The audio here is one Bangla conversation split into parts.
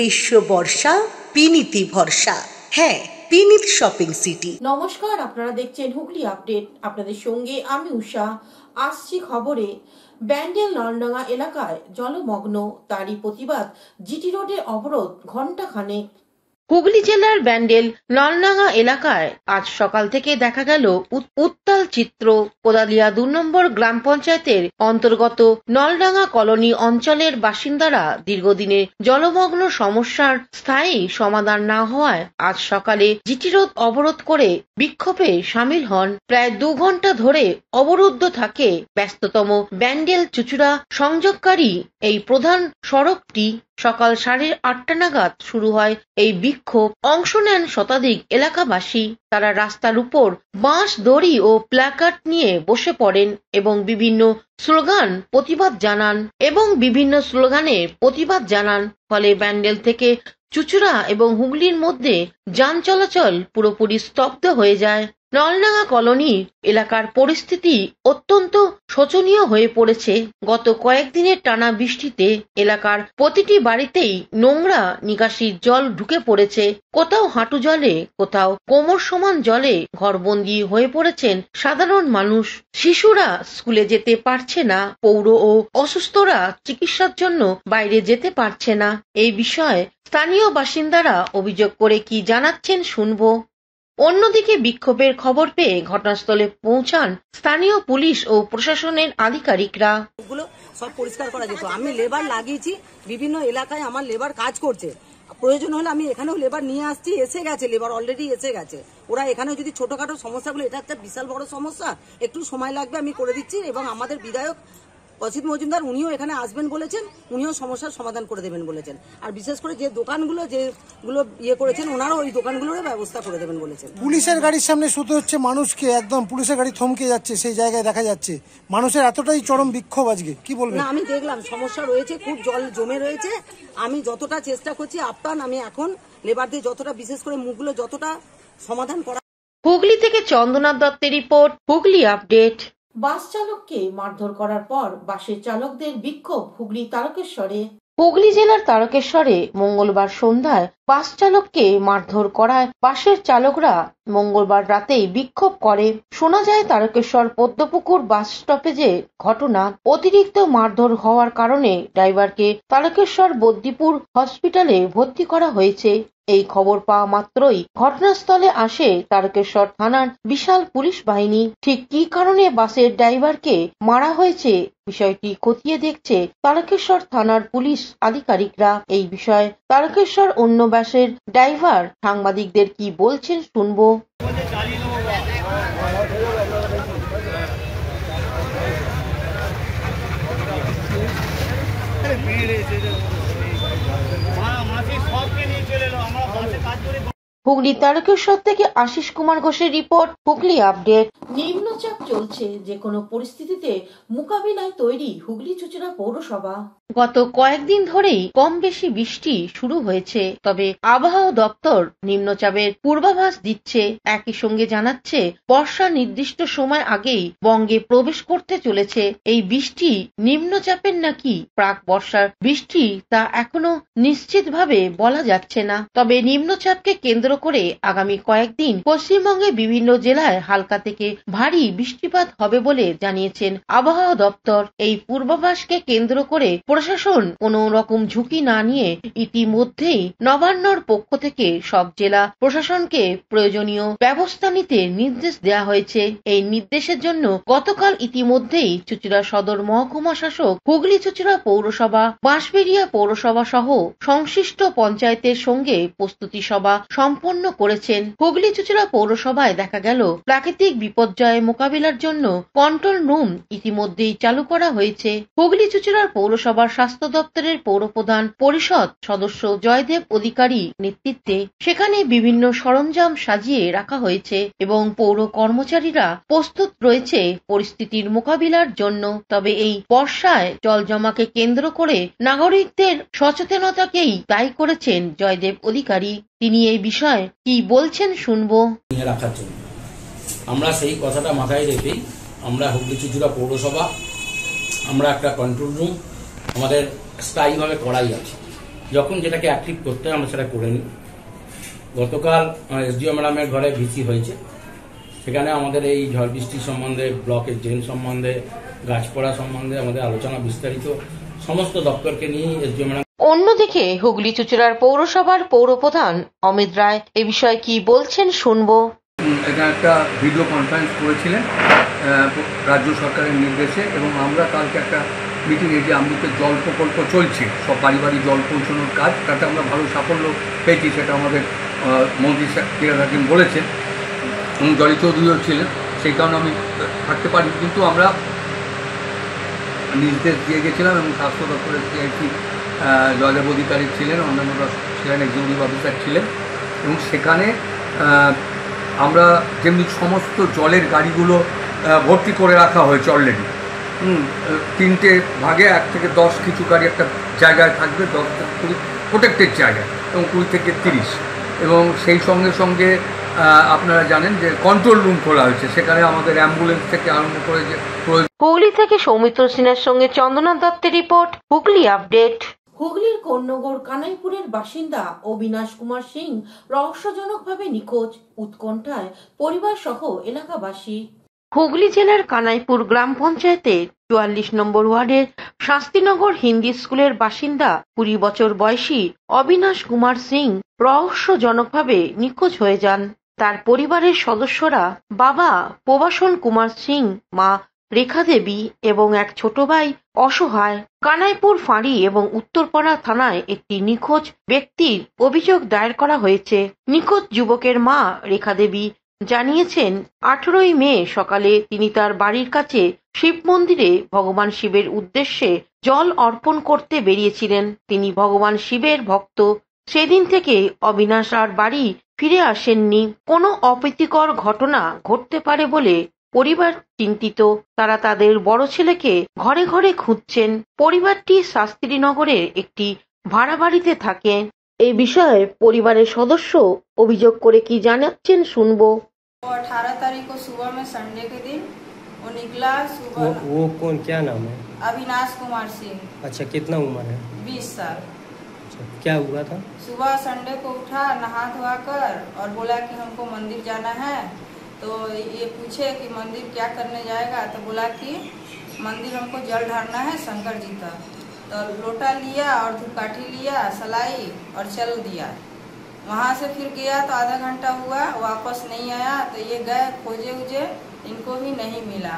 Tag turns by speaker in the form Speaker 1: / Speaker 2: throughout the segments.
Speaker 1: গ্রীষ্ম বর্ষা পিনিতি ভরসা। হ্যাঁ, পিনিত শপিং সিটি।
Speaker 2: নমস্কার, আপনারা দেখছেন হুগলি আপডেট। আপনাদের সঙ্গে আমি উষা। আসছি খবরে। ব্যান্ডেল নলডাঙ্গা এলাকায় জলমগ্ন, তারই প্রতিবাদ জিটি রোডে অবরোধ ঘণ্টাখানেক। হুগলি জেলার ব্যান্ডেল নলডাঙ্গা এলাকায় আজ সকাল থেকে দেখা গেল উত্তাল চিত্র। কোদালিয়া ২ নম্বর গ্রাম পঞ্চায়েতের অন্তর্গত নলডাঙ্গা কলোনি অঞ্চলের বাসিন্দারা দীর্ঘদিনের জলমগ্ন সমস্যার স্থায়ী সমাধান না হওয়ায় আজ সকালে জিটি রোড অবরোধ করে বিক্ষোভে সামিল হন। প্রায় ২ ঘন্টা ধরে অবরুদ্ধ থাকে ব্যস্ততম ব্যান্ডেল চুচুড়া সংযোগকারী এই প্রধান সড়কটি। সকাল 8:30 নাগাদ শুরু হয় এই বিক্ষোভ। অংশ নেন শতাধিক এলাকাবাসী। তারা রাস্তার উপর বাঁশ, দড়ি ও প্ল্যাকার্ড নিয়ে বসে পড়েন এবং বিভিন্ন স্লোগানে প্রতিবাদ জানান। ফলে ব্যান্ডেল থেকে চুচুড়া এবং হুগলির মধ্যে যান চলাচল পুরোপুরি স্তব্ধ হয়ে যায়। নলডাঙ্গা কলোনি এলাকার পরিস্থিতি অত্যন্ত শোচনীয় হয়ে পড়েছে। গত কয়েকদিনের টানা বৃষ্টিতে এলাকার প্রতিটি বাড়িতেই নোংরা নিকাশির জল ঢুকে পড়েছে। কোথাও হাঁটু জলে, কোথাও কোমর সমান জলে ঘরবন্দি হয়ে পড়েছেন সাধারণ মানুষ। শিশুরা স্কুলে যেতে পারছে না, পৌর ও অসুস্থরা চিকিৎসার জন্য বাইরে যেতে পারছে না। এই বিষয়ে স্থানীয় বাসিন্দারা অভিযোগ করে কি জানাচ্ছেন শুনবো। অন্যদিকে বিক্ষোভের খবর পেয়ে ঘটনাস্থলে পৌঁছান স্থানীয় পুলিশ ও প্রশাসনের আধিকারিকরা।
Speaker 3: সব পরিষ্কার করা যেত। আমি লেবার লাগিয়েছি, বিভিন্ন এলাকায় আমার লেবার কাজ করছে। প্রয়োজন হলে আমি এখানেও লেবার নিয়ে আসছি, এসে গেছে, লেবার অলরেডি এসে গেছে। ওরা এখানেও যদি ছোটখাটো সমস্যাগুলো, এটা একটা বিশাল বড় সমস্যা, একটু সময় লাগবে, আমি করে দিচ্ছি। এবং আমাদের বিধায়ক অসিত মজুমদার উনিও এখানে আসবেন বলেছেন, উনিও সমস্যার সমাধান করে দেবেন বলেছেন। আর বিশেষ করে যে দোকানগুলো যেগুলো করেছেন, ওনারাও ওই দোকানগুলোর ব্যবস্থা করে দেবেন বলেছেন।
Speaker 4: পুলিশের গাড়ির সামনে শুতে হচ্ছে মানুষকে, একদম পুলিশের গাড়ি থমকে যাচ্ছে, সেই জায়গায় দেখা যাচ্ছে মানুষের এতটাই চরম বিক্ষোভ। আজকে কি বলবেন?
Speaker 3: না, আমি দেখলাম সমস্যা রয়েছে, খুব জল জমে রয়েছে। আমি যতটা চেষ্টা করছি আপ্রাণ, আমি এখন লেবারদের যতটা, বিশেষ করে মুখগুলো যতটা সমাধান করা।
Speaker 2: হুগলি থেকে চন্দনা দত্তের রিপোর্ট, হুগলি আপডেট। বাস চালককে মারধর করার পর বাসের চালকদের বিক্ষোভ হুগলি তারকেশ্বরে। হুগলি জেলার তারকেশ্বরে মঙ্গলবার সন্ধ্যায় বাস চালককে মারধর করায় বাসের চালকরা মঙ্গলবার রাতেই বিক্ষোভ করে। শোনা যায় তারকেশ্বর পদ্মপুকুর বাস স্টপেজে ঘটনা। অতিরিক্ত মারধর হওয়ার কারণে ড্রাইভারকে তারকেশ্বর বদ্দিপুর হসপিটালে ভর্তি করা হয়েছে। এই খবর পাওয়া মাত্রই ঘটনাস্থলে আসে তারকেশ্বর থানার বিশাল পুলিশ বাহিনী। ঠিক কী কারণে বাসের ড্রাইভারকে মারা হয়েছে বিষয়টি খতিয়ে দেখছে তারকেশ্বর থানার পুলিশ আধিকারিকরা। এই বিষয়ে তারকেশ্বর অন্য বাসের ড্রাইভার সাংবাদিকদের কি বলছেন শুনবো। হুগলি তারকেশ্বর থেকে আশিস কুমার ঘোষের রিপোর্ট, হুগলি আপডেট। নিম্নচাপ চলছে, যে কোনো পরিস্থিতিতে মোকাবিলায় তৈরি হুগলি চুচুড়া পৌরসভা। গত কয়েকদিন ধরেই কম বেশি বৃষ্টি শুরু হয়েছে, তবে আবহাওয়া দপ্তর নিম্নচাপের পূর্বাভাস দিচ্ছে। একই সঙ্গে জানাচ্ছে বর্ষা নির্দিষ্ট সময় আগেই বঙ্গে প্রবেশ করতে চলেছে। এই বৃষ্টি নিম্নচাপের নাকি প্রাক বর্ষার বৃষ্টি তা এখনো নিশ্চিতভাবে বলা যাচ্ছে না। তবে নিম্নচাপকে কেন্দ্র করে আগামী কয়েকদিন পশ্চিমবঙ্গের বিভিন্ন জেলায় হালকা থেকে ভারী বৃষ্টিপাত হবে বলে জানিয়েছেন আবহাওয়া দপ্তর। এই পূর্বাভাসকে কেন্দ্র করে প্রশাসন কোনো রকম ঝুঁকি না নিয়ে ইতিমধ্যেই নবান্নর পক্ষ থেকে সব জেলা প্রশাসনকে প্রয়োজনীয় ব্যবস্থা নিতে নির্দেশ দেওয়া হয়েছে। এই নির্দেশের জন্য গতকাল ইতিমধ্যেই চুচুড়া সদর মহকুমা শাসক হুগলি চুচুড়া পৌরসভা, বাঁশবেড়িয়া পৌরসভা সহ সংশ্লিষ্ট পঞ্চায়েতের সঙ্গে প্রস্তুতি সভা সম্পন্ন করেছেন। হুগলি চুচুড়া পৌরসভায় দেখা গেল প্রাকৃতিক বিপর্যয় মোকাবিলার জন্য কন্ট্রোল রুম ইতিমধ্যেই চালু করা হয়েছে। হুগলি চুচুড়ার পৌরসভার স্বাস্থ্য দপ্তরের পৌরপ্রধান পরিষদ সদস্য জয়দেব অধিকারী নেতৃত্বে সেখানে বিভিন্ন সরঞ্জাম সাজিয়ে রাখা হয়েছে এবং পৌর কর্মচারীরা প্রস্তুত রয়েছে পরিস্থিতির মোকাবিলার জন্য। তবে এই বর্ষায় জল জমাকে কেন্দ্র করে নাগরিকদের সচেতনতাকেই দায়ী করেছেন জয়দেব অধিকারী। তিনি এই বিষয়ে কি বলছেন শুনবো।
Speaker 5: রাখার জন্য আমরা সেই কথাটা মাথায় রেখেই আমরা হুগলি চুচুড়া পৌরসভা আমরা একটা কন্ট্রোল রুম আমাদের স্থায়ীভাবে করাই আছে। যখন যেটাকে অ্যাক্টিভ করতে হয় আমরা সেটা করে নিই। গতকাল এসডিও ম্যাডামের ঘরে ভিসি হয়েছে, সেখানে আমাদের এই ঝড় বৃষ্টি সম্বন্ধে, ব্লকের ড্রেন সম্বন্ধে, গাছপড়া সম্বন্ধে আমাদের আলোচনা বিস্তারিত সমস্ত দপ্তরকে নিয়ে এসডিও ম্যাডাম।
Speaker 2: অন্যদিকে হুগলি চুঁচুড়ার পৌরসভার পৌরপ্রধান অমিত রায় এ বিষয়ে কি বলছেন শুনবো।
Speaker 6: এটা একটা ভিডিও কনফারেন্স করেছিলেন রাজ্য সরকারের নির্দেশে, এবং আমরা কালকে একটা মিটিংয়ে যে আমৃতের জল প্রকল্প চলছে, সব বাড়ি বাড়ি জল পৌঁছানোর কাজ, তাতে আমরা ভালো সাফল্য পেয়েছি, সেটা আমাদের মন্ত্রী ফিরাদ হাকিম বলেছেন এবং জলি চৌধুরীও ছিলেন, সেই কারণে আমি থাকতে পারি। কিন্তু আমরা নির্দেশ দিয়ে গেছিলাম এবং স্বাস্থ্য দপ্তরের সিআইসি জয়দেব অধিকারী ছিলেন, অন্যান্যরা ছিলেন, এক্সিকিউটিভ অফিসার ছিলেন, এবং সেখানে আমরা যেমনি সমস্ত জলের গাড়িগুলো ভর্তি করে রাখা হয়েছে অলরেডি, 3টে ভাগে 1 থেকে 10 কিছু গাড়ি একটা জায়গায় থাকবে, 10 থেকে 20 প্রোটেক্টেড জায়গায়, এবং 20 থেকে 30, এবং সেই সঙ্গে সঙ্গে আপনারা জানেন যে কন্ট্রোল রুম খোলা হয়েছে, সেখানে আমাদের অ্যাম্বুলেন্স থেকে আরম্ভ করে যে
Speaker 2: হুগলি থেকে সৌমিত্র সিনহার সঙ্গে চন্দনা দত্তের রিপোর্ট, হুগলি আপডেট। হুগলির কন্যগড় কানাইপুরের বাসিন্দা অবিনাশ কুমার সিং রহস্যজনকভাবে নিখোঁজ, উৎকণ্ঠায় পরিবার সহ এলাকাবাসী। হুগলি জেলার কানাইপুর গ্রাম পঞ্চায়েতের 44 নম্বর ওয়ার্ডের শাস্তিনগর হিন্দি স্কুলের বাসিন্দা 20 বছর বয়সী অবিনাশ কুমার সিং রহস্যজনকভাবে নিখোঁজ হয়ে যান। তার পরিবারের সদস্যরা বাবা প্রবাসন কুমার সিং, মা রেখা দেবী এবং এক ছোট ভাই অসহায়। কানাইপুর ফাঁড়ি এবং উত্তরপাড়া থানায় একটি নিখোঁজ ব্যক্তির অভিযোগ দায়ের করা হয়েছে। নিখোঁজ যুবকের মা রেখা দেবী জানিয়েছেন 18ই মে সকালে তিনি তার বাড়ির কাছে শিব মন্দিরে ভগবান শিবের উদ্দেশ্যে জল অর্পণ করতে বেরিয়েছিলেন। তিনি ভগবান শিবের ভক্ত। সেদিন থেকে অবিনাশ আর বাড়ি ফিরে আসেননি। কোনো অপ্রীতিকর ঘটনা ঘটতে পারে বলে পরিবার চিন্তিত। তারা তাদের বড় ছেলেকে ঘরে ঘরে খুঁজছেন। পরিবারটি শাস্ত্রীনগরের একটি ভাড়া বাড়িতে থাকে। এই বিষয়ে পরিবারের সদস্য অভিযোগ করে কি জানাচ্ছেন শুনবো।
Speaker 7: 18 तारीख को सुबह में संडे के दिन वो निकला सुबह।
Speaker 8: वो कौन, क्या नाम है?
Speaker 7: अविनाश कुमार सिंह।
Speaker 8: अच्छा, कितना उम्र है?
Speaker 7: 20 साल।
Speaker 8: अच्छा, क्या हुआ था?
Speaker 7: सुबह संडे को उठा, नहा धोआ कर और बोला कि हमको मंदिर जाना है। तो ये पूछे कि मंदिर क्या करने जाएगा, तो बोला कि मंदिर हमको जल ढारना है शंकर जी का। तो लोटा लिया और धूपकाठी लिया, सलाई और चल दिया। वहाँ से फिर गया तो आधा घंटा हुआ, वापस नहीं आया। तो ये गए खोजे उजे, इनको भी नहीं मिला।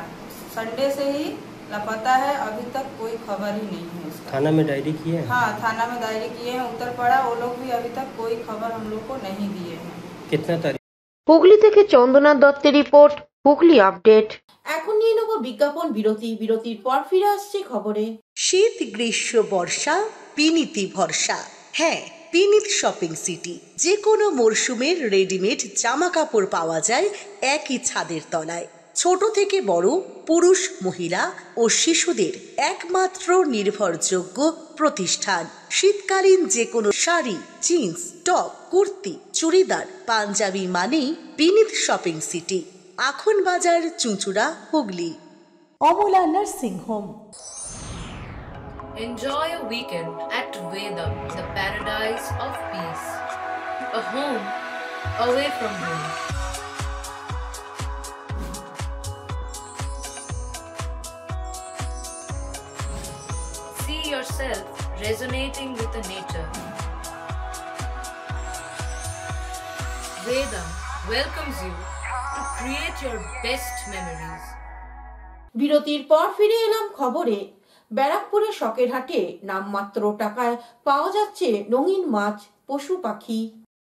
Speaker 7: संडे से ही लापता है, अभी तक कोई खबर ही नहीं है उसका।
Speaker 8: थाना में डायरी किए हैं?
Speaker 7: हाँ, थाना में डायरी किए हैं, उत्तरपाड़ा। वो लोग भी अभी तक कोई खबर हम लोग को नहीं दिए हैं।
Speaker 8: कितना तारीख?
Speaker 2: হুগলি থেকে চন্দনা দত্তের রিপোর্ট, হুগলি আপডেট। এখন নিয়ে নেব বিজ্ঞাপন বিরতি। বিরতির পর ফিরে আসছে খবরে।
Speaker 1: শীত, গ্রীষ্ম, বর্ষা, পিনিতি ভরসা। হ্যাঁ, পিনিত শপিং সিটি। যে কোনো মরশুমের রেডিমেড জামা কাপড় পাওয়া যায় একই ছাদের তলায়। ছোট থেকে বড়, পুরুষ, মহিলা ও শিশুদের একমাত্র নির্ভরযোগ্য প্রতিষ্ঠান। শীতকালীন যে কোনো শাড়ি, জিন্স, টপ, কুর্তি, চুড়িদার, পাঞ্জাবি মানেই পিনিত শপিং সিটি। আখন বাজার, চুঁচুড়া, Hooghly. Amala nursing home.
Speaker 9: Enjoy a weekend at Vedam, the paradise of peace. A home away from home. See yourself resonating with the nature. Vedam welcomes you to create your best memories.
Speaker 2: বিরতির পর ফিরে এলাম খবরে। ব্যারাকপুরের শখের হাটে নামমাত্র টাকায় পাওয়া যাচ্ছে রঙিন মাছ, পশু পাখি।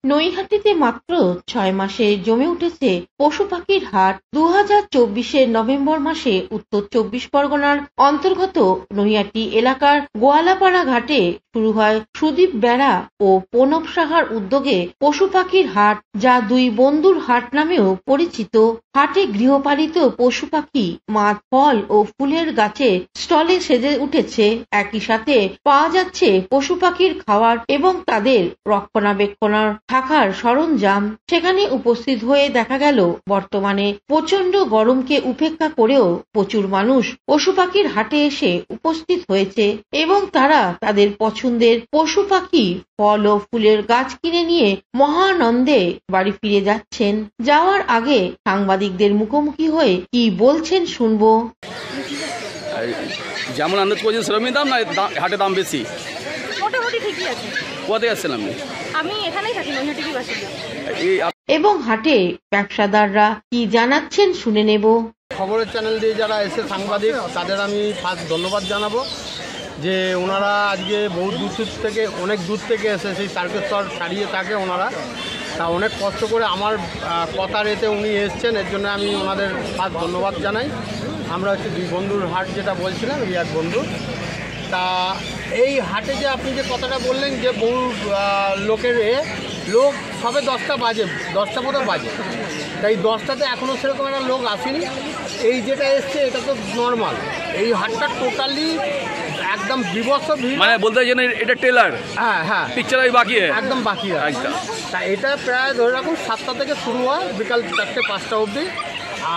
Speaker 2: নৈহাটিতে মাত্র 6 মাসে জমে উঠেছে পশু পাখির হাট। 2024 নভেম্বর মাসে উত্তর 24 পরগনার অন্তর্গত নৈহাটি এলাকার গোয়ালাপাড়া ঘাটে শুরু হয় সুদীপ বেড়া ও প্রণব সাহার উদ্যোগে পশু পাখির হাট, যা দুই বন্ধুর হাট নামেও পরিচিত। হাটে গৃহপালিত পশু পাখি, মাছ, ফল ও ফুলের গাছে স্টলে সেজে উঠেছে। একই সাথে পাওয়া যাচ্ছে পশু পাখির খাবার এবং তাদের রক্ষণাবেক্ষণের থাকার সরঞ্জাম। সেখানে উপস্থিত হয়ে দেখা গেল বর্তমানে প্রচন্ড গরমকে উপেক্ষা করেও প্রচুর মানুষ পশু পাখির হাটে এসে উপস্থিত হয়েছে এবং তারা তাদের পছন্দের পশু পাখি, ফল ও ফুলের গাছ কিনে নিয়ে মহানন্দে বাড়ি ফিরে যাচ্ছেন। যাওয়ার আগে সাংবাদিকদের মুখোমুখি হয়ে কি বলছেন শুনবো।
Speaker 10: যেমন আন্দাজ করছেন সেরকমই দাম না হাটে দাম বেশি?
Speaker 11: মোটামুটি ঠিকই আছে।
Speaker 10: কোথায় আসছেন আপনি?
Speaker 11: আমি এখানেই থাকি, নৈহাটিরই বাসিন্দা।
Speaker 2: এবং হাটে ব্যবসাদাররা কি জানাচ্ছেন শুনে নেব।
Speaker 12: খবরের চ্যানেল দিয়ে যারা এসে সাংবাদিক, তাদের আমি ফার্স্ট ধন্যবাদ জানাবো যে ওনারা আজকে বহু দূর থেকে, অনেক দূর থেকে এসে সেই তারকেশ্বর ছাড়িয়ে থাকে ওনারা, তা অনেক কষ্ট করে আমার কথার এতে উনি এসছেন, এর জন্য আমি ওনাদের ফার্স্ট ধন্যবাদ জানাই। আমরা হচ্ছে দুই বন্ধুর হাট যেটা বলছিলাম, এই এক বন্ধু। তা এই হাটে যে আপনি যে কথাটা বললেন যে বহু লোকের লোক সবে 10টা বাজে, 10টা মতো বাজে, তাই 10টাতে এখনও সেরকম একটা লোক আসেনি। এই যেটা এসছে এটা তো নর্মাল, এই হাটটা টোটালি একদম বিভৎস ভিড়।
Speaker 10: মানে বলতে চাইছেন এটা টেলার?
Speaker 12: হ্যাঁ হ্যাঁ,
Speaker 10: পিকচার বাকি
Speaker 12: একদম বাকি আছে। তা এটা প্রায় ধরে রাখুন 7টা থেকে শুরু হয়, বিকাল 4টে 5টা অবধি।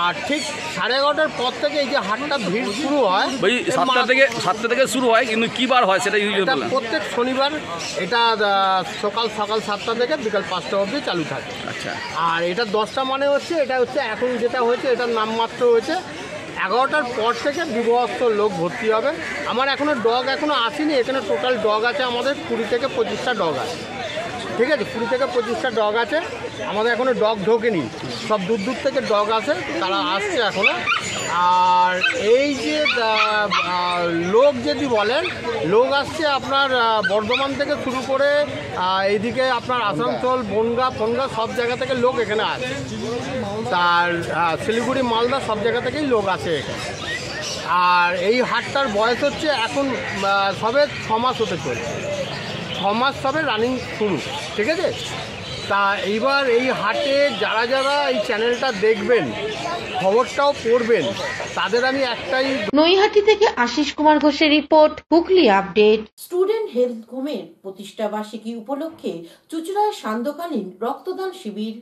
Speaker 12: আর ঠিক 11:30টার পর থেকে এই যে হাটটা ভিড় শুরু হয়,
Speaker 10: ওই 7টা থেকে শুরু হয়, কিন্তু কি বার হয় সেটা
Speaker 12: প্রত্যেক শনিবার। এটা সকাল 7টা থেকে বিকাল 5টা অবধি চালু থাকে।
Speaker 10: আচ্ছা।
Speaker 12: আর এটা 10টা মানে হচ্ছে, এটা হচ্ছে এখন যেটা হয়েছে এটার নামমাত্র হয়েছে। 11টার পর থেকে বিভৎস লোক ভর্তি হবে। আমার এখনও ডগ এখনও আসেনি, এখানে টোটাল ডগ আছে আমাদের 20 থেকে 25টা ডগ আছে। ঠিক আছে, 20 থেকে 25টা ডগ আছে আমাদের, এখনও ডগ ঢোকেনি, সব দূর দূর থেকে ডগ আছে, তারা আসছে এখনও। আর এই যে লোক যদি বলেন, লোক আসছে আপনার বর্ধমান থেকে শুরু করে এইদিকে আপনার আসানসোল, বনগা সব জায়গা থেকে লোক এখানে আসে। তার শিলিগুড়ি, মালদা সব জায়গা থেকেই লোক আসে এখানে। আর এই হাটটার বয়স হচ্ছে এখন সবে 6 মাস হতে চলছে, 6 মাস সবে রানিং শুরু। ঠিক আছে, তা এইবার এই হাটে যারা যারা এই চ্যানেলটা দেখবেন, খবরটাও পড়বেন, তাদের আমি একটাই।
Speaker 2: নৈহাটি থেকে আশিস কুমার ঘোষের report, Hooghly update. Student health হোমের প্রতিষ্ঠা বার্ষিকী উপলক্ষে চুঁচুড়ায় সান্ধ্যকালীন রক্তদান শিবির।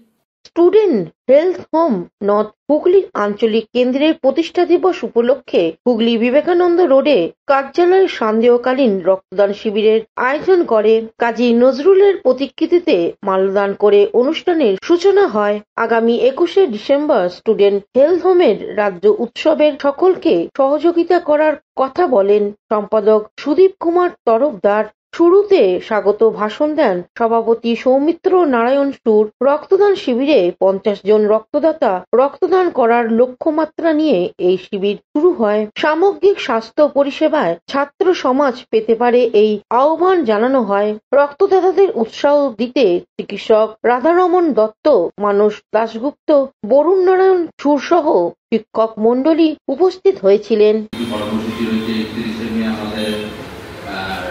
Speaker 2: Student health home north Hooghly আঞ্চলিক কেন্দ্রের প্রতিষ্ঠা দিবস উপলক্ষে হুগলি বিবেকানন্দ রোডে কার্যালয়ে সান্ধ্যকালীন রক্তদান শিবিরের আয়োজন করে। কাজী নজরুলের প্রতিকৃতিতে মাল্যদান করে অনুষ্ঠানের সূচনা হয়। আগামী 21শে ডিসেম্বর স্টুডেন্ট হেলথ হোমের রাজ্য উৎসবের সকলকে সহযোগিতা করার কথা বলেন সম্পাদক সুদীপ কুমার তরফদার। শুরুতে স্বাগত ভাষণ দেন সভাপতি সৌমিত্র নারায়ণ সুর। রক্তদান শিবিরে 50 জন রক্তদাতা রক্তদান করার লক্ষ্যমাত্রা নিয়ে এই শিবির শুরু হয়। সামগ্রিক স্বাস্থ্য পরিষেবায় ছাত্র সমাজ পেতে পারে এই আহ্বান জানানো হয়। রক্তদাতাদের উৎসাহ দিতে চিকিৎসক রাধারমন দত্ত, মানস দাশগুপ্ত, বরুণ নারায়ণ সুর সহ শিক্ষক মন্ডলী উপস্থিত হয়েছিলেন।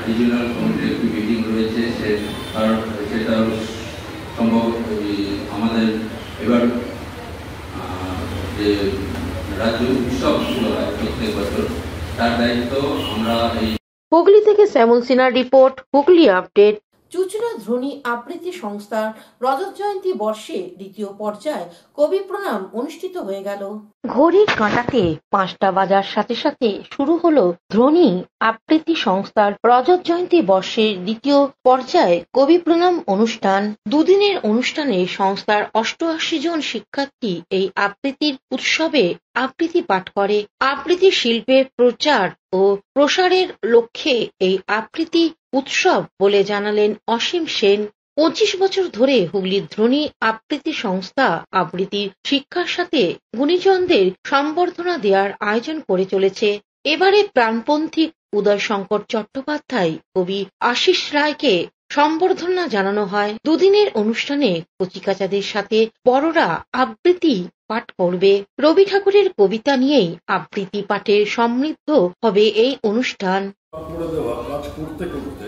Speaker 13: রিজিওনাল কমিটির একটি মিটিং রয়েছে, সেটা সম্ভব আমাদের এবার যে রাজ্য উৎসবগুলো হয় প্রত্যেক বছর, তার দায়িত্ব আমরা এই।
Speaker 2: হুগলি থেকে শ্যামল সিনহার রিপোর্ট, হুগলি আপডেট। চুঁচুড়া ধ্বনি আবৃত্তি সংস্থার রজত জয়ন্তী বর্ষে দ্বিতীয় পর্যায়ে কবি প্রণাম অনুষ্ঠিত হয়ে গেল। ঘড়ির কাঁটাতে 5টা বাজার সাথে সাথে শুরু হলো ধ্বনি আবৃত্তি সংস্থার রজত জয়ন্তী বর্ষের দ্বিতীয় পর্যায়ে কবি প্রণাম অনুষ্ঠান। দুদিনের অনুষ্ঠানে সংস্থার 88 জন শিক্ষার্থী এই আবৃত্তির উৎসবে আবৃত্তি পাঠ করে। আবৃত্তি শিল্পের প্রচার ও প্রসারের লক্ষ্যে এই আবৃত্তি উৎসব বলে জানালেন অসীম সেন। 25 বছর ধরে হুগলির ধ্বনি আবৃত্তি সংস্থা আবৃত্তি শিক্ষার সাথে গুণীজনদের সম্বর্ধনা দেওয়ার আয়োজন করে চলেছে। এবারে প্রাণপন্থী উদয় শঙ্কর চট্টোপাধ্যায়, কবি আশিস রায়কে সম্বর্ধনা জানানো হয়। দুদিনের অনুষ্ঠানে কচিকাচাদের সাথে বড়রা আবৃত্তি পাঠ করবে। রবি ঠাকুরের কবিতা নিয়েই আবৃত্তি পাঠের সমৃদ্ধ হবে এই অনুষ্ঠান।
Speaker 14: কাজ করতে করতে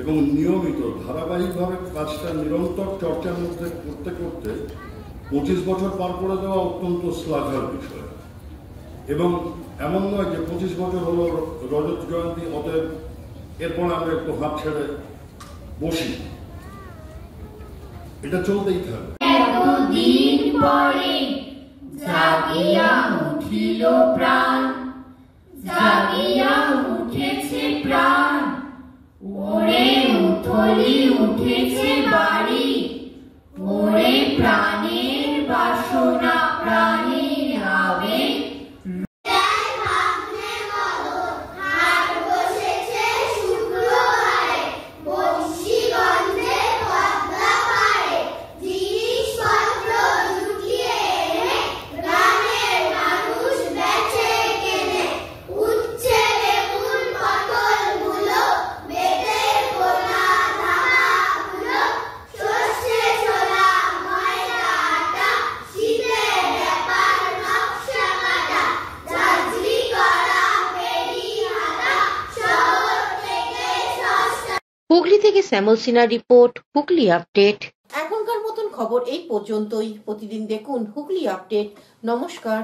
Speaker 14: এবং নিয়মিত ধারাবাহিকভাবে কাজটা নিরন্তর চর্চার মধ্যে করতে করতে 25 বছর পার করে দেওয়া অত্যন্ত শ্লাঘার বিষয়। এবং এমন নয় যে 25 বছর হলো রজত জয়ন্তী, অতএব এরপর আমরা একটু হাত ছেড়ে বসি। এটা চলতেই থাকবে।
Speaker 15: এতদিন পরে জাগিয়া উঠিল প্রাণ, জাগিয়া উঠেছে প্রাণ, ওরে উথলি উঠেছে বাড়ি, ওরে প্রাণের বাসনা প্রাণের আবেগ।
Speaker 2: হুগলি থেকে শ্যামল সিনহার রিপোর্ট, হুগলি আপডেট। এখনকার মতন খবর এই পর্যন্তই। প্রতিদিন দেখুন হুগলি আপডেট। নমস্কার।